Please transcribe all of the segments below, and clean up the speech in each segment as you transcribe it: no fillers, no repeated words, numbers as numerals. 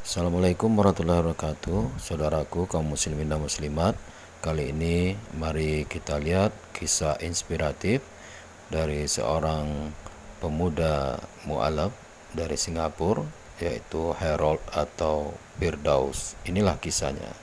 Assalamualaikum warahmatullahi wabarakatuh. Saudaraku kaum muslimin dan muslimat, kali ini mari kita lihat kisah inspiratif dari seorang pemuda muallaf dari Singapura, yaitu Harold atau Firdaus. Inilah kisahnya.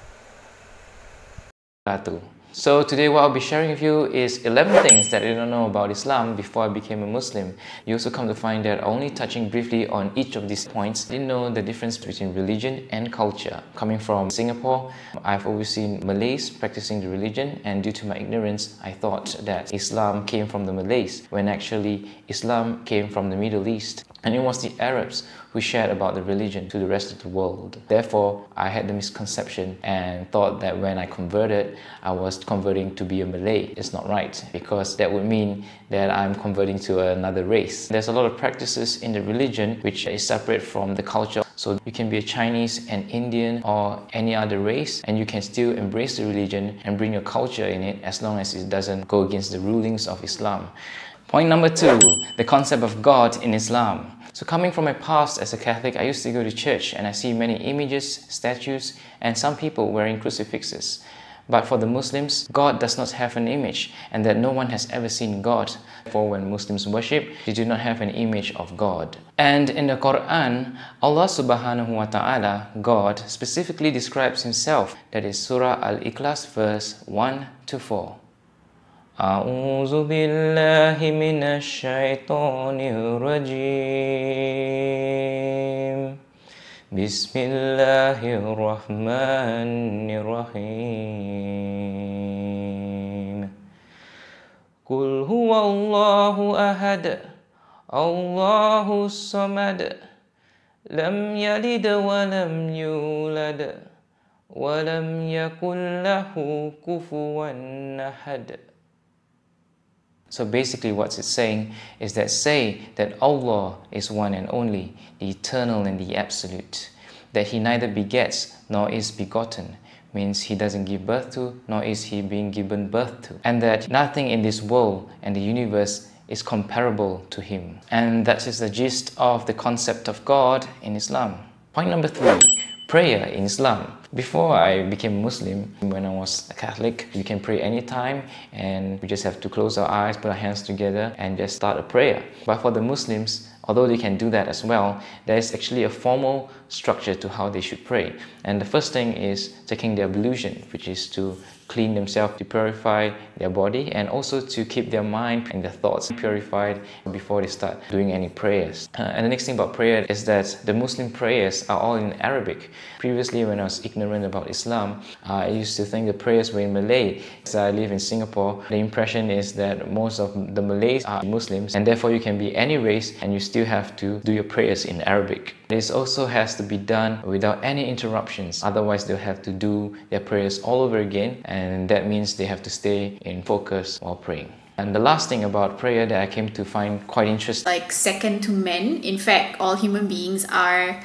So today what I'll be sharing with you is 11 things that I didn't know about Islam before I became a Muslim. You also come to find that only touching briefly on each of these points, I didn't know the difference between religion and culture. Coming from Singapore, I've always seen Malays practicing the religion, and due to my ignorance, I thought that Islam came from the Malays, when actually Islam came from the Middle East. And it was the Arabs who shared about the religion to the rest of the world. Therefore, I had the misconception and thought that when I converted, I was converting to be a Malay. It's not right, because that would mean that I'm converting to another race. There's a lot of practices in the religion which is separate from the culture. So you can be a Chinese, an Indian, or any other race, and you can still embrace the religion and bring your culture in it, as long as it doesn't go against the rulings of Islam. Point number 2, the concept of God in Islam. So coming from my past as a Catholic, I used to go to church and I see many images, statues, and some people wearing crucifixes. But for the Muslims, God does not have an image, and that no one has ever seen God. For when Muslims worship, they do not have an image of God. And in the Quran, Allah subhanahu wa ta'ala, God, specifically describes himself. That is Surah Al-Ikhlas verse 1 to 4. أعوذ بالله من الشيطان الرجيم بسم الله الرحمن الرحيم قل هو الله أحد الله الصمد لم يلد ولم يولد ولم يكن له كفوا أحد. So basically what it's saying is that say that Allah is one and only, the eternal and the absolute, that he neither begets nor is begotten, means he doesn't give birth to nor is he being given birth to, and that nothing in this world and the universe is comparable to him. And that is the gist of the concept of God in Islam. Point number 3, prayer in Islam. Before I became Muslim, when I was a Catholic, you can pray anytime, and we just have to close our eyes, put our hands together, and just start a prayer. But for the Muslims, although they can do that as well, there is actually a formal structure to how they should pray. And the first thing is taking their ablution, which is to clean themselves, to purify their body, and also to keep their mind and their thoughts purified before they start doing any prayers. And the next thing about prayer is that the Muslim prayers are all in Arabic. Previously, when I was ignorant about Islam, I used to think the prayers were in Malay. As I live in Singapore, the impression is that most of the Malays are Muslims, and therefore you can be any race and you still have to do your prayers in Arabic. This also has to be done without any interruptions, otherwise they'll have to do their prayers all over again, and that means they have to stay in focus while praying. And the last thing about prayer that I came to find quite interesting, like second to men. In fact, all human beings are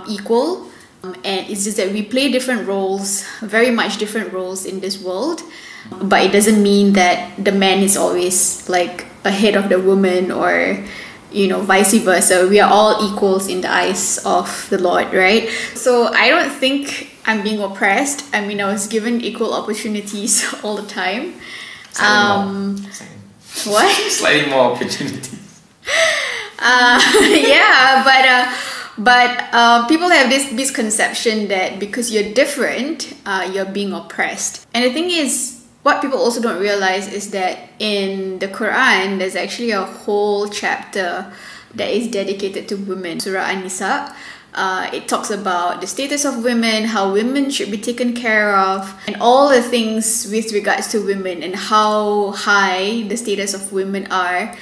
equal, and it's just that we play different roles, very much different roles in this world, but it doesn't mean that the man is always like ahead of the woman, or vice versa. We are all equals in the eyes of the Lord, right? So I don't think I'm being oppressed. I mean, I was given equal opportunities all the time. What? slightly more opportunities. Yeah, but people have this misconception that because you're different, you're being oppressed. And the thing is, what people also don't realize is that in the Quran, there's actually a whole chapter that is dedicated to women. Surah An-Nisa. It talks about the status of women, how women should be taken care of, and all the things with regards to women, and how high the status of women are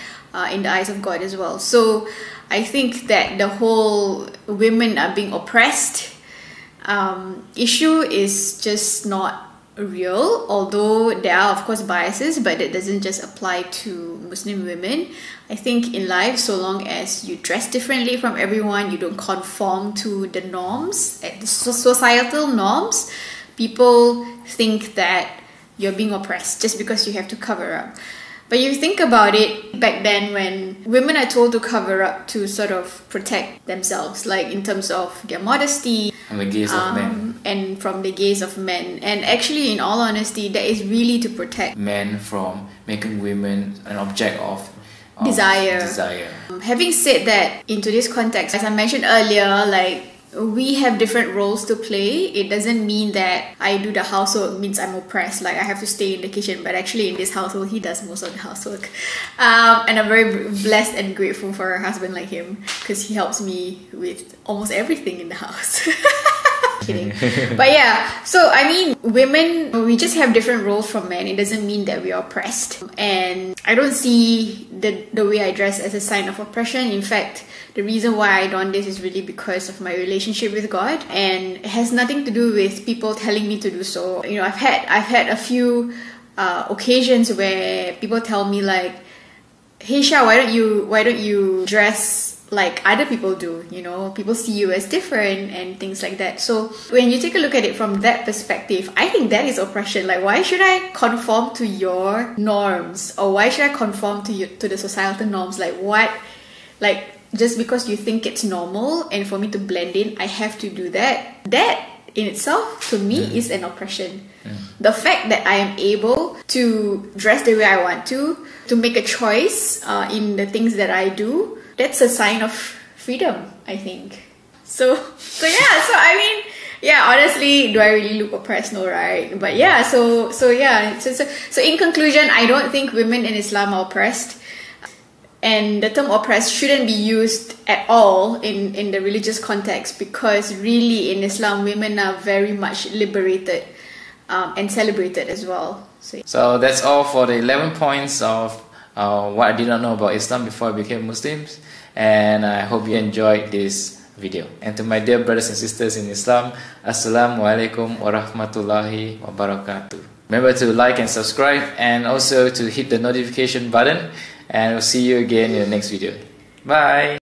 in the eyes of God as well. So I think that the whole women are being oppressed issue is just not real, although there are of course biases, but it doesn't just apply to Muslim women. I think in life, so long as you dress differently from everyone, you don't conform to the norms, the societal norms, people think that you're being oppressed just because you have to cover up. But you think about it, back then when women are told to cover up to sort of protect themselves, like in terms of their modesty, From the gaze of men. and from the gaze of men. And actually, in all honesty, that is really to protect Men from making women an object of desire. Having said that, in today's context, as I mentioned earlier, like we have different roles to play. It doesn't mean that I do the housework means I'm oppressed, like I have to stay in the kitchen. But actually, in this household, he does most of the housework, and I'm very blessed and grateful for a husband like him, because he helps me with almost everything in the house. Kidding. But yeah, so I mean, women, we just have different roles from men. It doesn't mean that we are oppressed. And I don't see the way I dress as a sign of oppression. In fact, the reason why I don this is really because of my relationship with God, and it has nothing to do with people telling me to do so. You know, I've had a few occasions where people tell me like, "Hey Sha, why don't you dress like other people do? You know, people see you as different," and things like that. So when you take a look at it from that perspective, I think that is oppression. Like, why should I conform to your norms, or why should I conform to the societal norms? Like, what? Like, just because you think it's normal and for me to blend in, I have to do that. That in itself, to me, is an oppression. The fact that I am able to dress the way I want to make a choice in the things that I do, that's a sign of freedom, I think. So I mean, yeah, honestly, do I really look oppressed? No, right? But yeah, so in conclusion, I don't think women in Islam are oppressed. And the term oppressed shouldn't be used at all in the religious context, because really in Islam, women are very much liberated and celebrated as well. So that's all for the 11 points of what I did not know about Islam before I became Muslims. And I hope you enjoyed this video. And to my dear brothers and sisters in Islam, Assalamualaikum warahmatullahi wabarakatuh. Remember to like and subscribe, and also to hit the notification button. And we'll see you again in the next video. Bye!